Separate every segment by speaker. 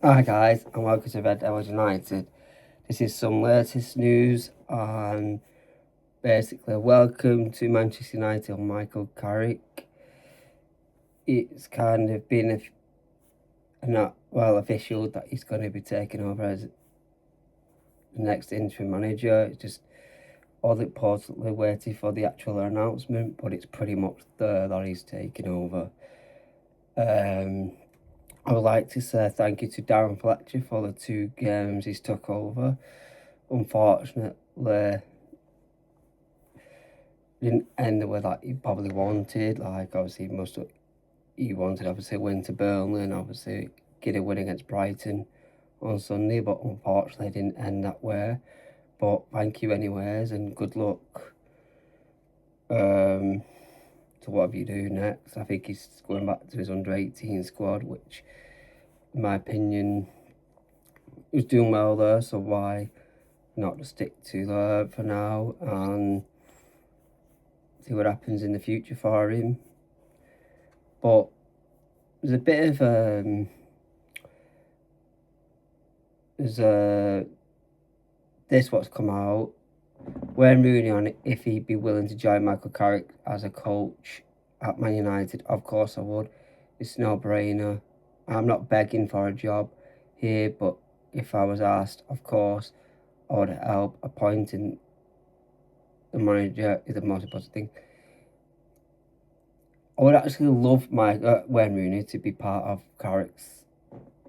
Speaker 1: Hi guys, and welcome to Red Devils United. This is some latest news on basically welcome to Manchester United on Michael Carrick. It's kind of been not well official that he's going to be taking over as the next interim manager. It's just all importantly waiting for the actual announcement, but it's pretty much there that he's taking over. I would like to say thank you to Darren Fletcher for the 2 games he's took over. Unfortunately, didn't end the way that he probably wanted. Like, obviously, he wanted obviously a win to Burnley and obviously get a win against Brighton on Sunday, but unfortunately, it didn't end that way. But thank you anyways, and good luck to whatever you do next. I think he's going back to his under-18 squad, which, in my opinion, he was doing well there, so why not just stick to that for now and see what happens in the future for him. But there's a bit of this what's come out. Wayne Rooney on if he'd be willing to join Michael Carrick as a coach at Man United. Of course I would. It's no brainer. I'm not begging for a job here, but if I was asked, of course, I would help. Appointing the manager is the most important thing. I would actually love Wayne Rooney to be part of Carrick's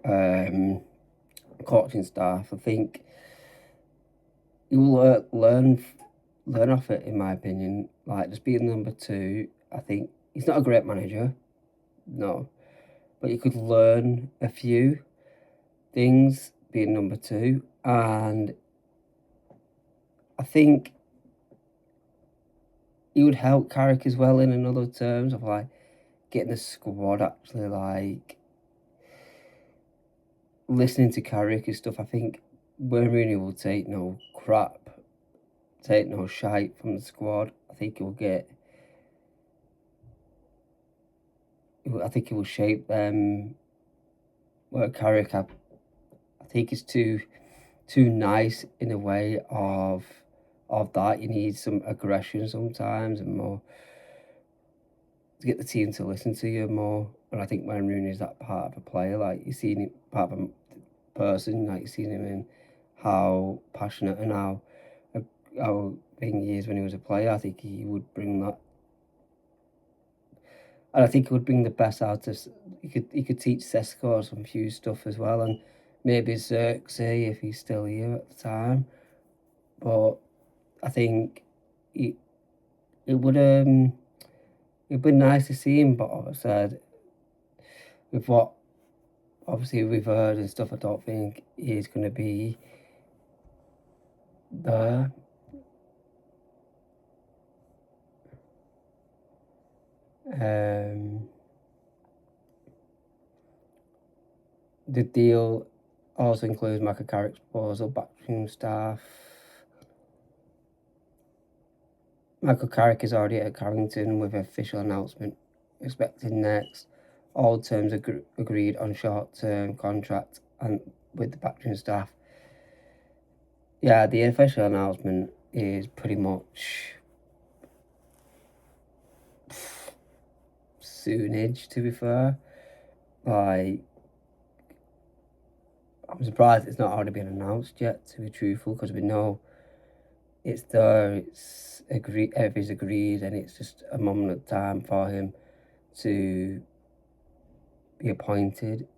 Speaker 1: coaching staff. I think you'll learn off it, in my opinion. Like, just being number 2, I think he's not a great manager, no, but you could learn a few things being number 2, and I think he would help Carrick as well in other terms of like getting the squad actually like listening to Carrick and stuff. I think Wayne Rooney will take no crap, take no shite from the squad. I think he will shape them. Where Carrick, I think is too nice in a way of that. You need some aggression sometimes and more to get the team to listen to you more. And I think Wayne Rooney is that part of a player. Like, you've seen him part of a person. Like, you've seen him in how passionate and how thing he is when he was a player. I think he would bring that. And I think he would bring the best out of. He could teach Sesko some few stuff as well, and maybe Xerxes if he's still here at the time. But I think it would it'd be nice to see him. But as I said, with what obviously we've heard and stuff, I don't think he's going to be there. The deal also includes Michael Carrick's proposal, backroom staff. Michael Carrick is already at Carrington with an official announcement expected next. All terms agreed on short-term contract and with the backroom staff. Yeah, the official announcement is pretty much soonage, to be fair. Like, I'm surprised it's not already been announced yet, to be truthful, because we know it's there, it's agreed, everything's agreed, and it's just a moment of time for him to be appointed.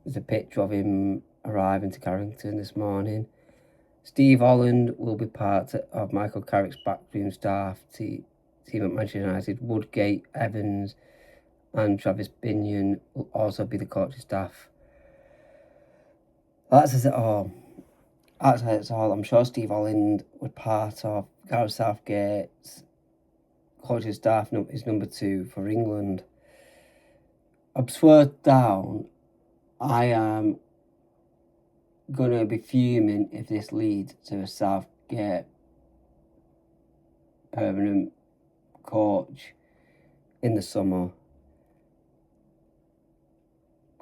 Speaker 1: There's a picture of him arriving to Carrington this morning. Steve Holland will be part of Michael Carrick's backroom staff team at Manchester United. Woodgate, Evans and Travis Binion will also be the coaching staff. That says it all. That's all. I'm sure Steve Holland was part of Gareth Southgate's coaching staff is number 2 for England. I'm swear down, I am going to be fuming if this leads to a Southgate permanent coach in the summer.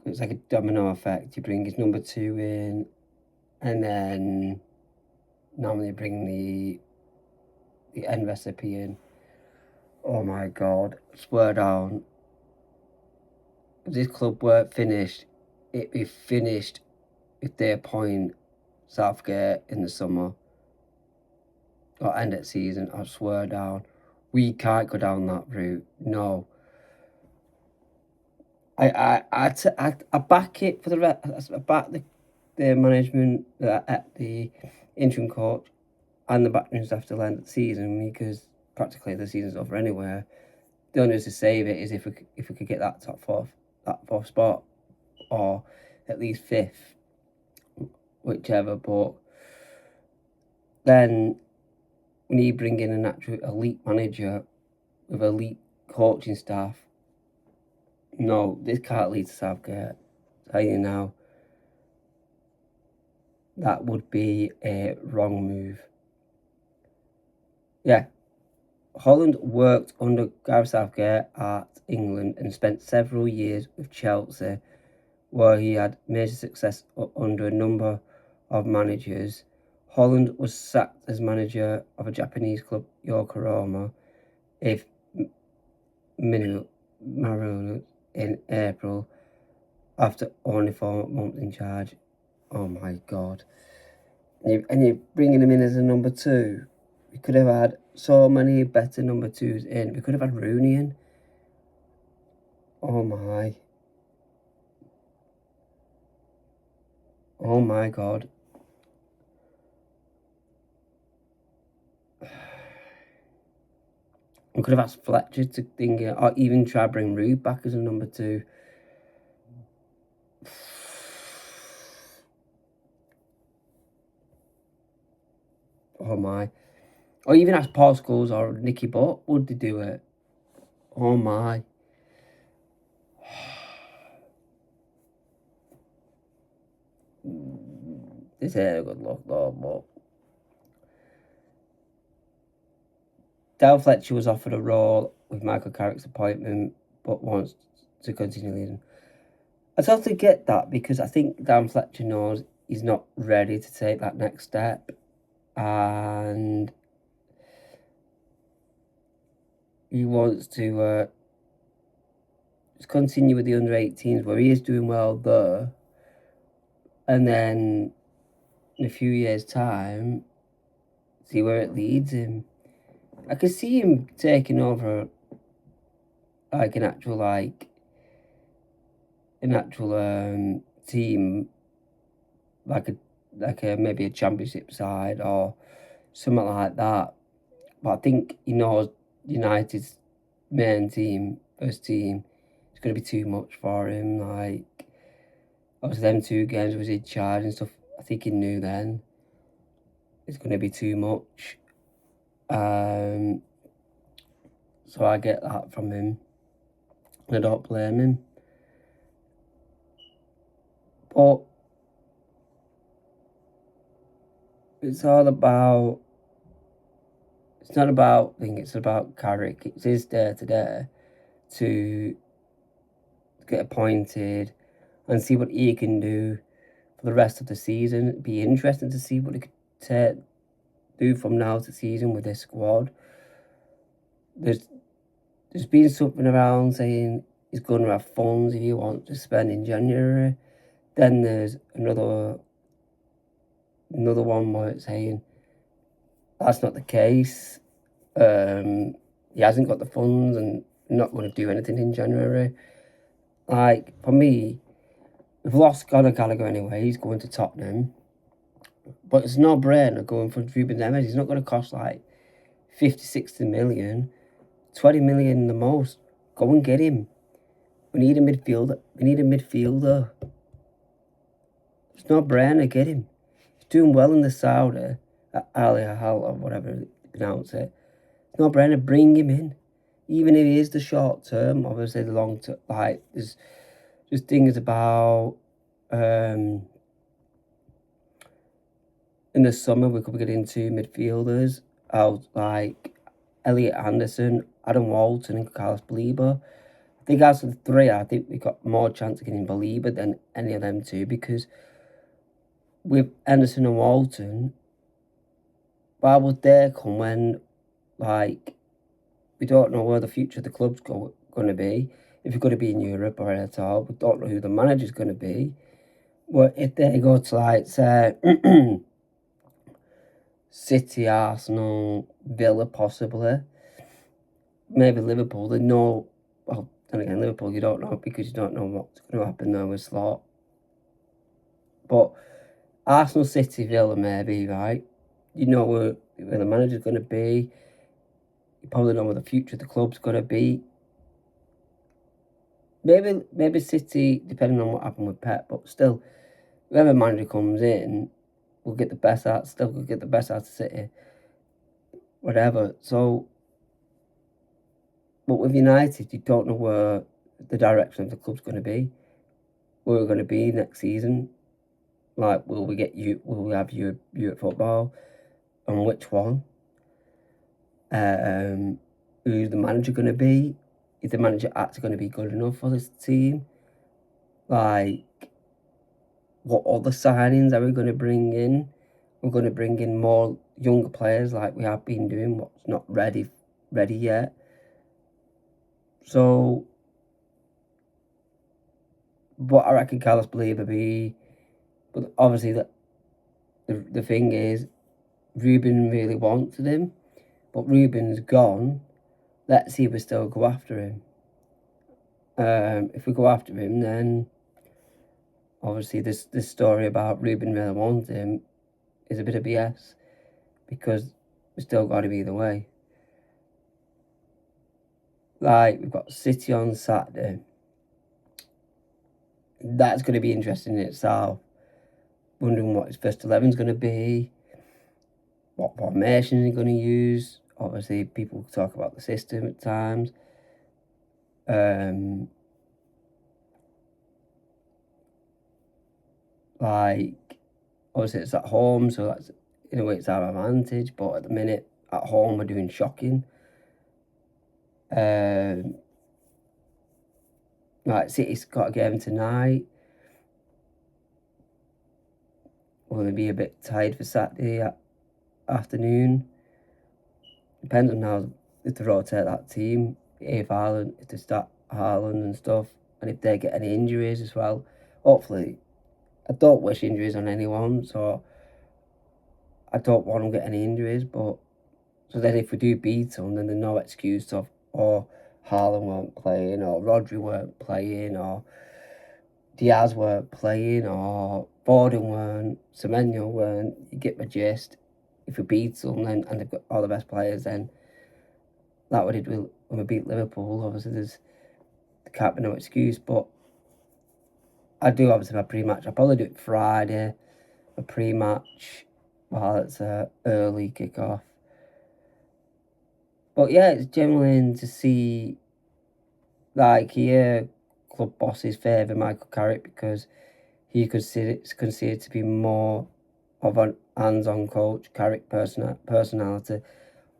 Speaker 1: it's like a domino effect. You bring his number 2 in, and then normally bring the end recipe in. Oh my God, swear down. If this club weren't finished, it'd be finished if they appoint Southgate in the summer or end of season. I swear down. We can't go down that route. No. I back it for the I back the management, the interim coach, and the backroom staff to end the season, because practically the season's over anyway. The only way to save it is if we could get that fourth spot, or at least fifth, whichever. But then we need to bring in an actual elite manager with elite coaching staff. No, this can't lead to Southgate. I tell you now, that would be a wrong move. Yeah, Holland worked under Gareth Southgate at England and spent several years with Chelsea, where he had major success under a number of managers. Holland was sacked as manager of a Japanese club, Yokohama, if Maroon, in April, after only 4 months in charge. Oh my God. And you're bringing him in as a number 2. We could have had so many better number 2s in. We could have had Rooney in. Oh my. Oh my God. We could have asked Fletcher to think it, or even try to bring Rude back as a number 2. Oh my. Or even ask Paul Scholes or Nicky Butt, would they do it? Oh my. This ain't a good look though, but Dale Fletcher was offered a role with Michael Carrick's appointment, but wants to continue leading. I totally get that, because I think Dan Fletcher knows he's not ready to take that next step, and he wants to just continue with the under-18s, where he is doing well there, and then in a few years' time, see where it leads him. I could see him taking over like an actual team, like a maybe a championship side or something like that. But I think he knows United's main team, first team, it's going to be too much for him. Like, obviously them 2 games was in charge and stuff, I think he knew then it's going to be too much. So I get that from him, and I don't blame him. But it's all about, it's not about, I think it's about Carrick. It's his day today to get appointed and see what he can do for the rest of the season. It'd be interesting to see what he could do from now to season with this squad. There's been something around saying he's going to have funds if he wants to spend in January. Then there's another one where it's saying that's not the case. He hasn't got the funds and not going to do anything in January. Like, for me, we've lost Conor Gallagher anyway. He's going to Tottenham. But it's no brainer going for Ruben Neves. He's not going to cost like 50, 60 million, 20 million the most. Go and get him. We need a midfielder. It's no brainer, get him. He's doing well in the Saudi, Al Hilal or whatever you pronounce it. It's no brainer, bring him in. Even if it is the short term, obviously the long term, like, there's just things about in the summer we could be getting 2 midfielders out, like Elliot Anderson, Adam Walton and Carlos Belieber. I think out of the three, I think we got more chance of getting Belieber than any of them two, because with Anderson and Walton, why would they come when, like, we don't know where the future of the club's going to be, if you're going to be in Europe or at all. We don't know who the manager's going to be. Well, if they go to, like, say, City, Arsenal, Villa, possibly, maybe Liverpool, they know. Well, then again, Liverpool, you don't know, because you don't know what's going to happen there with Slot. But Arsenal, City, Villa, maybe, right? You know where the manager's going to be. You probably know where the future of the club's going to be. Maybe City, depending on what happened with Pep, but still, whoever manager comes in will get the best out. Still, will get the best out of City, whatever. So, but with United, you don't know where the direction of the club's going to be. Where we're going to be next season. Like, will we have Europe football, and which one? Who's the manager going to be? Is the manager actually going to be good enough for this team? Like, what other signings are we going to bring in? We're going to bring in more younger players, like we have been doing, what's not ready yet. So, what I reckon Carlos Believer be, but obviously the thing is, Ruben really wanted him, but Ruben's gone. Let's see if we still go after him. If we go after him, then obviously this story about Ruben really wanting him is a bit of BS, because we still got him either way. Like, we've got City on Saturday. That's going to be interesting in itself. Wondering what his first 11's going to be, what formation he's going to use. Obviously, people talk about the system at times. Like, obviously it's at home, so that's, in a way, it's our advantage. But at the minute, at home, we're doing shocking. Like, City's got a game tonight. Will they be a bit tired for Saturday afternoon? Depends on how, if they rotate that team, if they start Haaland and stuff, and if they get any injuries as well. Hopefully, I don't wish injuries on anyone, so I don't want to get any injuries. But so then, if we do beat them, then there's no excuse of, or Haaland weren't playing, or Rodri weren't playing, or Diaz weren't playing, or Foden weren't, Semenyo weren't. You get my gist. If we beat them, then, and they've got all the best players, then that what it will when we beat Liverpool. Obviously, there can't be no excuse. But I do obviously my pre-match. I'll probably do it Friday, a pre-match, while it's a early kick-off. But yeah, it's genuine to see, like, here club bosses favour Michael Carrick, because he considered to be more of an hands-on coach. Carrick personality,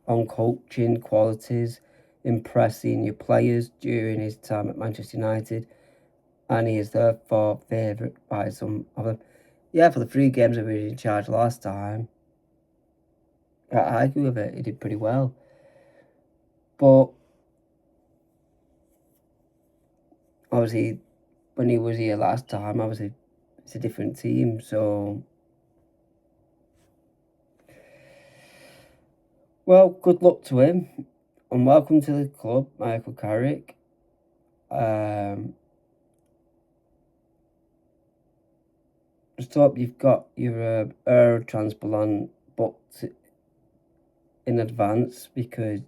Speaker 1: on coaching qualities, impressing your players during his time at Manchester United, and he is therefore favoured by some of them. Yeah, for the 3 games that we were in charge last time, I agree with it. He did pretty well. But obviously, when he was here last time, obviously it's a different team. So, well, good luck to him, and welcome to the club, Michael Carrick. Just hope you've got your Euro transplant booked in advance, because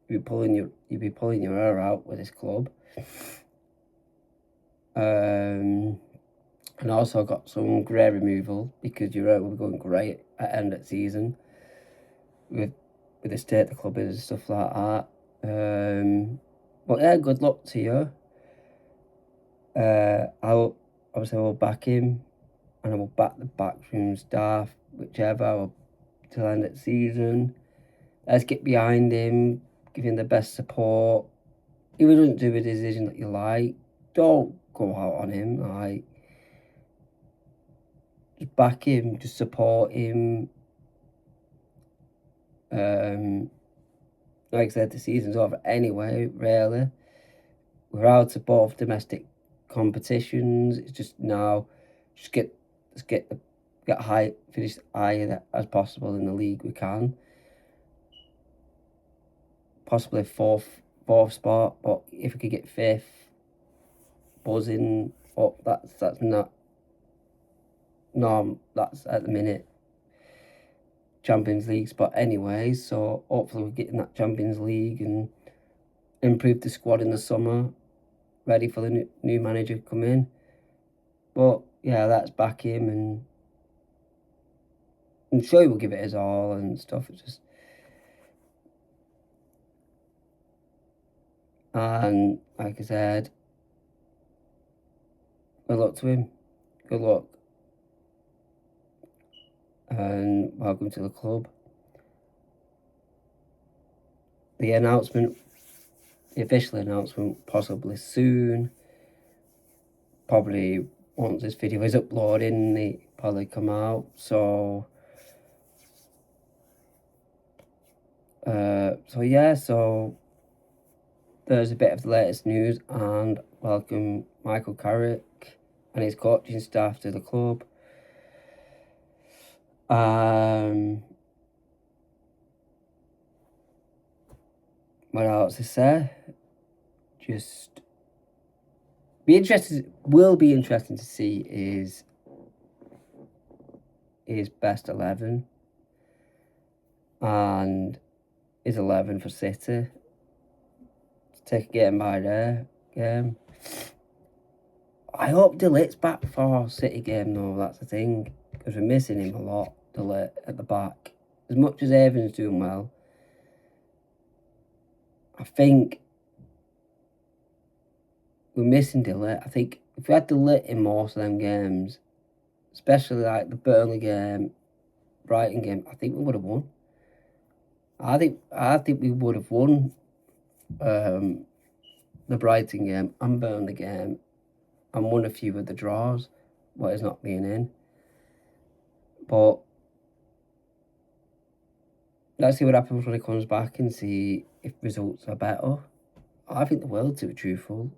Speaker 1: you'll be pulling your hair out with this club. And also got some grey removal, because your hair will be going grey at end of season with the state the club is and stuff like that. But yeah, good luck to you. I will back him, and I will back the backroom staff, whichever, till end of season. Let's get behind him, give him the best support. if he doesn't do a decision that you like, don't go out on him. Like, just back him, just support him. Like I said, the season's over anyway, really. We're out of both domestic competitions. It's just now, let's get high, finish higher as possible in the league we can. Possibly fourth spot, but if we could get fifth, buzzing up. That's not norm. That's at the minute Champions League spot anyway. So hopefully we're getting that Champions League and improve the squad in the summer, ready for the new manager to come in. But yeah, let's back him, and I'm sure he will give it his all and stuff. It's just, and like I said, good luck to him. Good luck. And welcome to the club. The official announcement, possibly soon. Probably once this video is uploading, it probably come out. So yeah, so there's a bit of the latest news, and welcome Michael Carrick and his coaching staff to the club. What else to say? Just will be interesting to see his best 11 and his 11 for City. Take a game by game. I hope De Ligt's back for City game though, that's the thing. Because we're missing him a lot, De Ligt, at the back. As much as Evans doing well, I think we're missing De Ligt. I think if we had De Ligt in most of them games, especially like the Burnley game, Brighton game, I think we would have won. I think we would have won the Brighton game and Burnley game and won a few of the draws, what is not being in. But let's see what happens when he comes back and see if results are better. I think the world, to be truthful.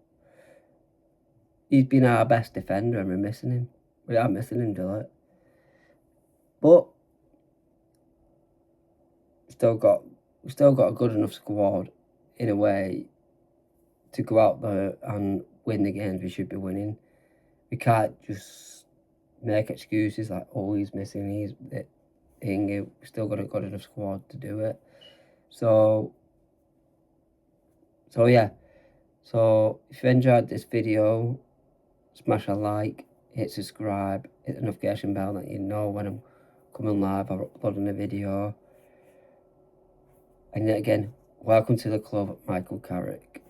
Speaker 1: He's been our best defender and we're missing him. We are missing him, Dillett. But we've still got a good enough squad in a way to go out there and win the games we should be winning. We can't just make excuses like, oh, he's missing, we've still got a good enough squad to do it. So yeah. So if you enjoyed this video, smash a like, hit subscribe, hit the notification bell that you know when I'm coming live or uploading a video. And yet again, welcome to the club, Michael Carrick.